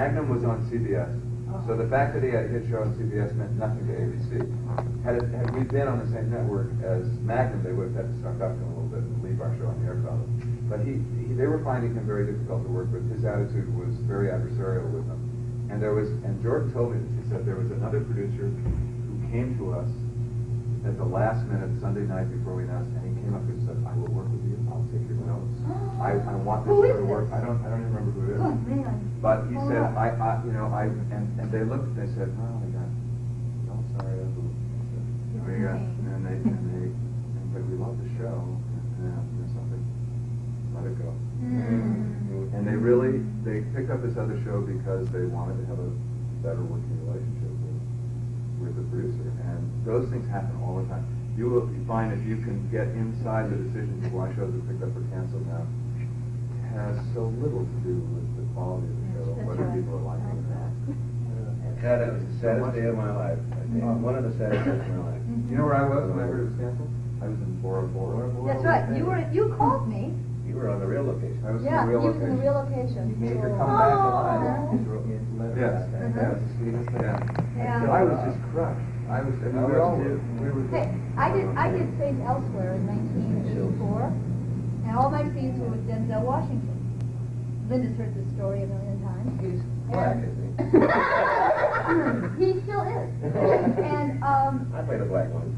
Magnum was on CBS, so the fact that he had a hit show on CBS meant nothing to ABC. Had we been on the same network as Magnum, they would have had to suck up to him a little bit and leave our show on the air probably. But they were finding him very difficult to work with. His attitude was very adversarial with them. And Jordan told me this. He said there was another producer who came to us at the last minute, Sunday night before we announced, and he came up and said, "I will work with you. I'll take your notes. I want this show to work." I don't even remember who it is. Oh, man. But he said, and they looked and they said, "Oh my God, I'm sorry." But we love the show. And something, let it go. And they picked up this other show because they wanted to have a better working relationship with the producer. And those things happen all the time. You will find if you can get inside the decisions of why shows are picked up or canceled now, it has so little to do with the quality of the show, whether people are liking it or not. That is the saddest day of my life. I think. One of the saddest days of my life. You know where I was when I heard it was canceled? I was in Bora Bora. That's right. You called me. You were on the real location. I was in the real he was location. in the real location. You made her come back alive. Oh. You wrote me a letter Yes. about that. That was the sweetest thing. Yeah. I was just crushed. I mean, we all were. Hey, I did Stage Elsewhere in 1984, and all my scenes were with Denzel Washington. Linda's heard this story a million times. He's black, isn't He still is. And I played a black one.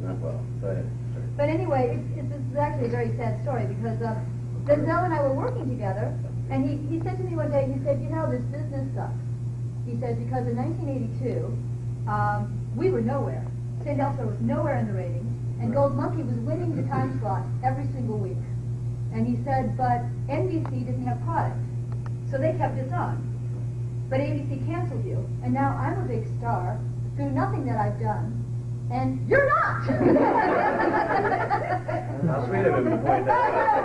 Not well. Go ahead. Sorry. But anyway, this is actually a very sad story because Denzel and I were working together, and he said to me one day, he said, "You know, this business sucks." He said, because in 1982, we were nowhere. St. Elsewhere was nowhere in the ratings, and Gold Monkey was winning the time slot every single week. And he said, but NBC didn't have product, so they kept us on. But ABC canceled you, and now I'm a big star through nothing that I've done, and you're not! How sweet of him to point that out.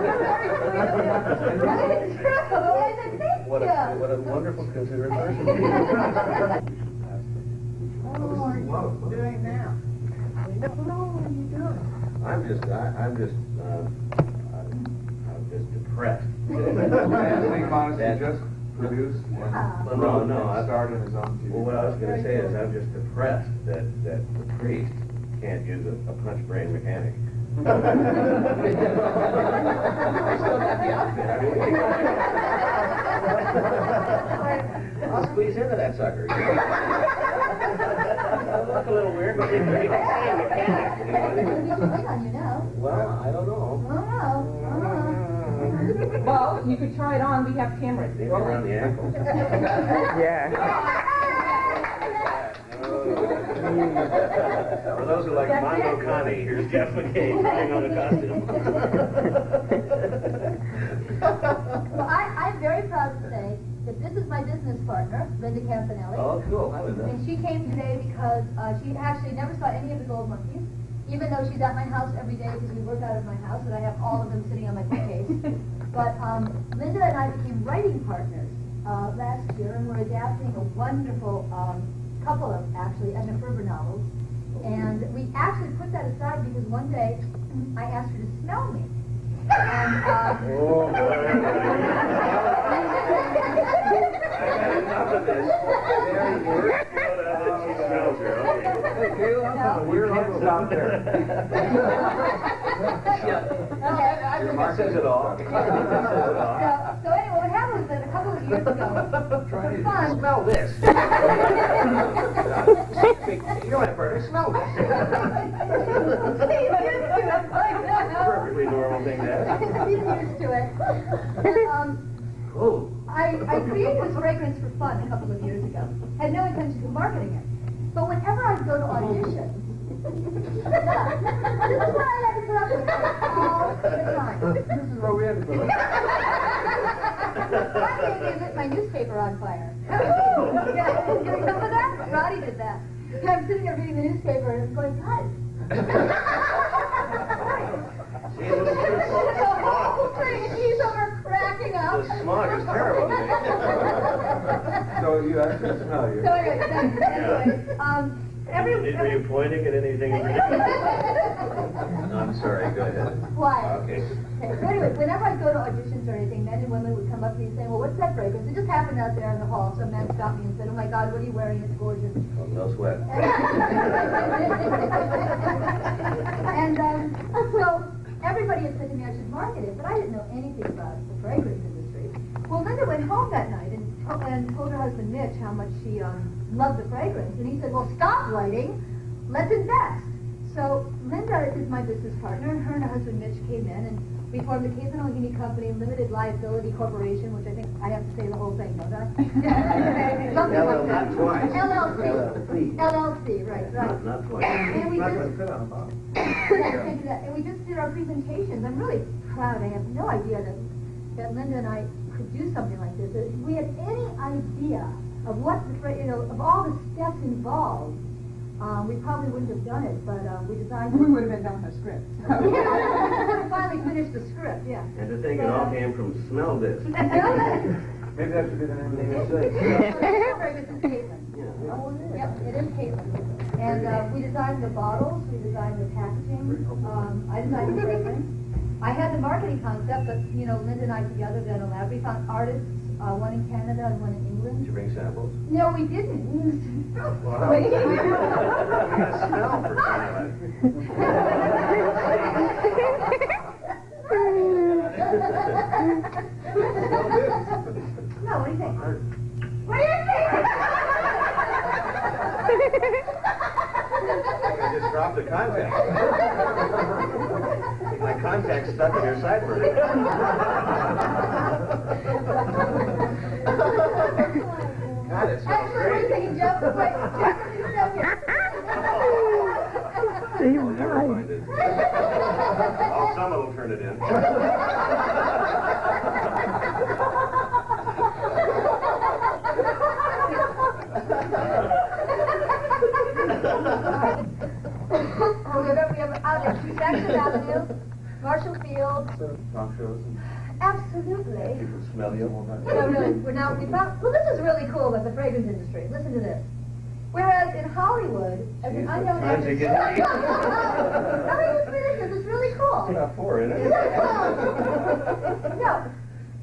It's true. I said, thank What you. a wonderful, considerate person. What are you doing now? What are you doing? I'm just depressed. Being honest, he just produced and No. starred in his own TV. Well, what I was going to say is I'm just depressed that the priest can't use a punch brain mechanic. I still got the outfit. I'll squeeze into that sucker. It'll look a little weird, but you can see a mechanic. We should wait on you now. Well, I don't know. Well, you could try it on. We have cameras. Maybe around the ankle. For those who like Mondo Connie, here's Jeff MacKay trying on a costume. Well, I'm very proud to say that this is my business partner, Linda Campanelli. Oh, cool. Hi, Linda. And she came today because she actually never saw any of the Gold Monkeys, even though she's at my house every day because we work out of my house and I have all of them sitting on my bookcase. But Linda and I became writing partners last year, and we're adapting a wonderful couple of, actually, Edna Ferber novels. And we actually put that aside because one day I asked her to smell me. And, Oh, boy. I've had enough of this. She smells her. Okay. We're not out there. I think it says it all. So anyway, what happened was that a couple of years ago, for fun, Smell this. You don't have to smell this. Perfectly normal thing to have. he's used to it. Cool. I created this fragrance for fun a couple of years ago. Had no intention of marketing it. But whenever I go to audition, this is what I had to put up with all the time. This is what we had to put up. One day they lit my newspaper on fire. Yeah, you remember that? Roddy did that. And I'm sitting there reading the newspaper and I'm going, guys. See, a little The whole thing, and he's over cracking up. The smog is terrible. So you actually smell you. So anyway, Were you pointing at anything in particular? No, I'm sorry. Go ahead. Why? Okay. Okay, so anyway, whenever I go to auditions or anything, men and women would come up to me saying, well, what's that fragrance? It just happened out there in the hall. Some man stopped me and said, oh my God, what are you wearing? It's gorgeous. Oh, no sweat. And so everybody had said to me I should market it, but I didn't know anything about the fragrance industry. Well, Linda went home that night and told her husband Mitch how much she loved the fragrance. And he said, well, stop writing. Let's invest. So Linda is my business partner, and her and her husband Mitch came in, and we formed the Caitlin O'Heaney Company Limited Liability Corporation, which I think I have to say the whole thing, don't I? Something like that. Not twice. LLC. LLC, right. Not twice. And we Not just, gonna fit on a bottle. and we just did our presentations. I'm really proud. I have no idea that Linda and I could do something like this. If we had any idea of what of all the steps involved, we probably wouldn't have done it, but we decided. We would have been done with a script. Yeah, we would have finally finished the script, yeah. And to think it all came from smell this. Maybe that should be the name of the website. Fragrance is Caitlin. Yep, it is Caitlin. And we designed the bottles, we designed the packaging, I designed the fragrance. I had the marketing concept, but, Linda and I together did a lab. We found artists, one in Canada and one in England. Did you bring samples? No, we didn't. Wow. We got smell for crying No, what do you think? What do you think? I just dropped the contact. My contact's stuck in your sideburn. God, it smells Actually, we're great. taking Jeff away. Jeff, you step here. I'll never find it. Oh, someone will turn it in. We have Jackson Avenue, Marshall Field. Talk shows. Absolutely. People smell you. No, really, we found, well, this is really cool about the fragrance industry. Listen to this. Whereas in Hollywood, as an unknown Why don't you actor... get- No, let me just finish this. It's really cool. It's not four, isn't it? No.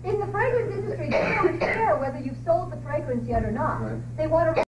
In the fragrance industry, they don't care whether you've sold the fragrance yet or not. Right. They want to